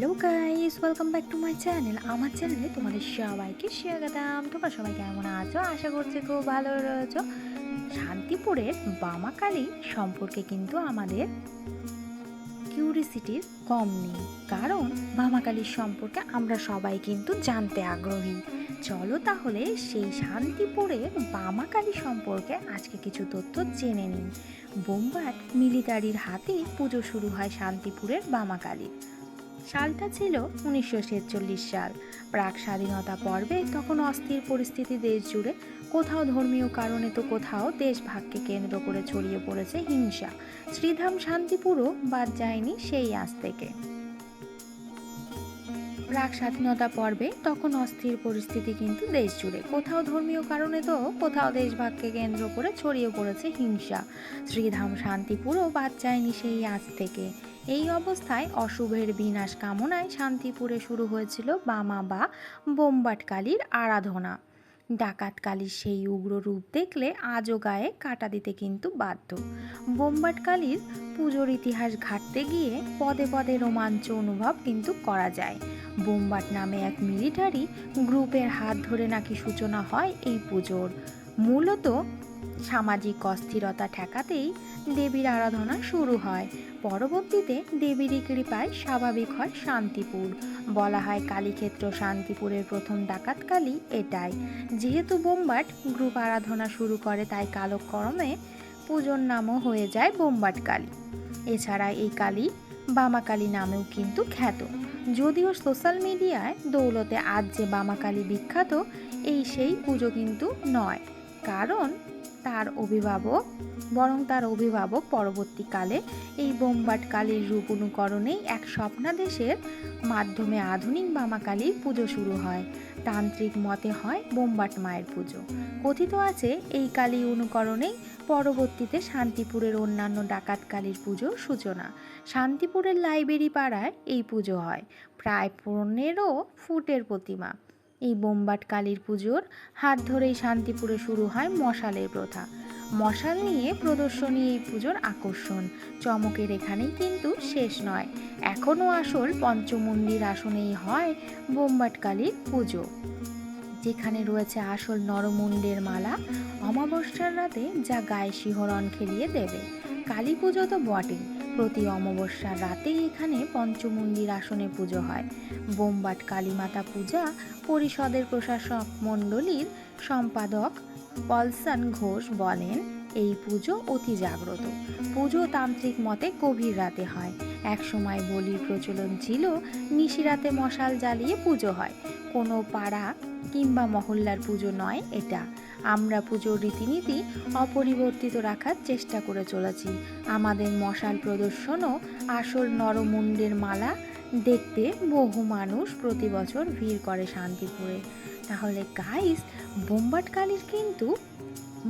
Hello guys, welcome back to my channel. আমার চ্যানেলে তোমাদের সবাইকে স্বাগতম। তোমরা সবাই কেমন আছো? আশা করছি খুব ভালো রয়েছো। শান্তিপুরের বামাকালী সম্পর্কে কিন্তু আমাদের কিউরিসিটির কম নেই, কারণ বামাকালীর সম্পর্কে আমরা সবাই কিন্তু জানতে আগ্রহী। চলো তাহলে সেই শান্তিপুরের বামাকালী সম্পর্কে আজকে কিছু তথ্য জেনে নিই। বোমবাট মিলিটারির হাতে পুজো শুরু হয় শান্তিপুরের বামাকালীর। সালটা ছিল 1947 সাল। প্রাক স্বাধীনতা পর্বে তখন অস্থির পরিস্থিতি দেশ জুড়ে। কোথাও ধর্মীয় কারণে তো কোথাও দেশভাগকে কেন্দ্র করে ছড়িয়ে পড়েছে হিংসা। শ্রীধাম শান্তিপুরও বাদ যায়নি সেই আজ থেকে। প্রাক স্বাধীনতা পর্বে তখন অস্থির পরিস্থিতি কিন্তু দেশ জুড়ে। কোথাও ধর্মীয় কারণে তো কোথাও দেশভাগকে কেন্দ্র করে ছড়িয়ে পড়েছে হিংসা। শ্রীধাম শান্তিপুরও বাদ যায়নি সেই আজ থেকে। এই অবস্থায় অশুভের বিনাশ কামনায় শান্তিপুরে শুরু হয়েছিল বামা বা বোমবাটকালীর আরাধনা। ডাকাতকালীর সেই উগ্র রূপ দেখলে আজও গায়ে কাটা দিতে কিন্তু বাধ্য। বোমবাটকালীর পুজোর ইতিহাস ঘাঁটতে গিয়ে পদে পদে রোমাঞ্চ অনুভব কিন্তু করা যায়। বোমবাট নামে এক মিলিটারি গ্রুপের হাত ধরে নাকি সূচনা হয় এই পুজোর। মূলত সামাজিক অস্থিরতা ঠেকাতেই দেবীর আরাধনা শুরু হয়। পরবর্তীতে দেবীরই কৃপায় স্বাভাবিক হয় শান্তিপুর। বলা হয় কালীক্ষেত্র শান্তিপুরের প্রথম ডাকাতকালী এটাই। যেহেতু বোমবাট গ্রুপ আরাধনা শুরু করে, তাই কালক্রমে পুজোর নামও হয়ে যায় বোমবাট কালী। এছাড়া এই কালী বামাকালী নামেও কিন্তু খ্যাত। যদিও সোশ্যাল মিডিয়ায় দৌলতে আজ যে বামাকালী বিখ্যাত, এই সেই পুজো কিন্তু নয়, কারণ তার অভিভাবক পরবর্তীকালে এই বোমবাট কালীর রূপ অনুকরণেই এক স্বপ্নাদেশের মাধ্যমে আধুনিক বামাকালীর পুজো শুরু হয়। তান্ত্রিক মতে হয় বোমবাট মায়ের পুজো। কথিত আছে এই কালী অনুকরণেই পরবর্তীতে শান্তিপুরের অন্যান্য ডাকাত কালীর পুজোর সূচনা। শান্তিপুরের লাইব্রেরি পাড়ায় এই পুজো হয়। প্রায় 15 ফুটের প্রতিমা। এই বোমবাট কালীর পুজোর হাত ধরেই শান্তিপুরে শুরু হয় মশালের প্রথা। মশাল নিয়ে প্রদর্শনী এই পুজোর আকর্ষণ। চমকের এখানেই কিন্তু শেষ নয়, এখনও আসল পঞ্চমুণ্ডির আসনেই হয় বোমবাট কালীর পুজো, যেখানে রয়েছে আসল নরমুণ্ডের মালা অমাবস্যার রাতে, যা গায়ে শিহরণ খেলিয়ে দেবে। কালী পুজো তো বটেই, প্রতি অমাবস্যার রাতেই এখানে পঞ্চমুণ্ডির আসনে পুজো হয়। বোমবাট কালীমাতা পূজা পরিষদের প্রশাসক মণ্ডলীর সম্পাদক পলসান ঘোষ বলেন, এই পুজো অতি জাগ্রত। পুজো তান্ত্রিক মতে গভীর রাতে হয়। এক সময় বলির প্রচলন ছিল, নিশিরাতে মশাল জ্বালিয়ে পুজো হয়। কোনো পাড়া কিংবা মহল্লার পুজো নয় এটা। আমরা পুজোর রীতিনীতি অপরিবর্তিত রাখার চেষ্টা করে চলেছি। আমাদের মশাল প্রদর্শনও আসল নরমুণ্ডের মালা দেখতে বহু মানুষ প্রতি বছর ভিড় করে শান্তিপুরে। তাহলে গাইস, বোমবাট কালীর কিন্তু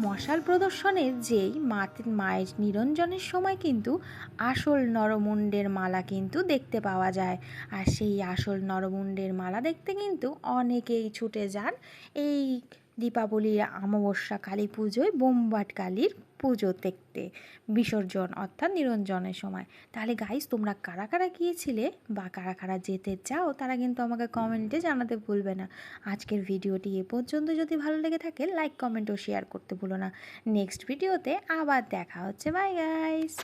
মশাল প্রদর্শনের যেই মায়ের নিরঞ্জনের সময় কিন্তু আসল নরমুণ্ডের মালা কিন্তু দেখতে পাওয়া যায়। আর সেই আসল নরমুণ্ডের মালা দেখতে কিন্তু অনেকেই ছুটে যান এই দীপাবলির অমাবস্যা কালী পুজোয় বোমবাট কালীর পুজো দেখতে, বিসর্জন অর্থাৎ নিরঞ্জনের সময়। তাহলে গাইস, তোমরা কারা কারা গিয়েছিলে বা কারা কারা যেতে চাও তারা কিন্তু আমাকে কমেন্টে জানাতে ভুলবে না। আজকের ভিডিওটি এ পর্যন্ত। যদি ভালো লেগে থাকে লাইক, কমেন্ট ও শেয়ার করতে ভুলো না। নেক্সট ভিডিওতে আবার দেখা হচ্ছে। Bye guys.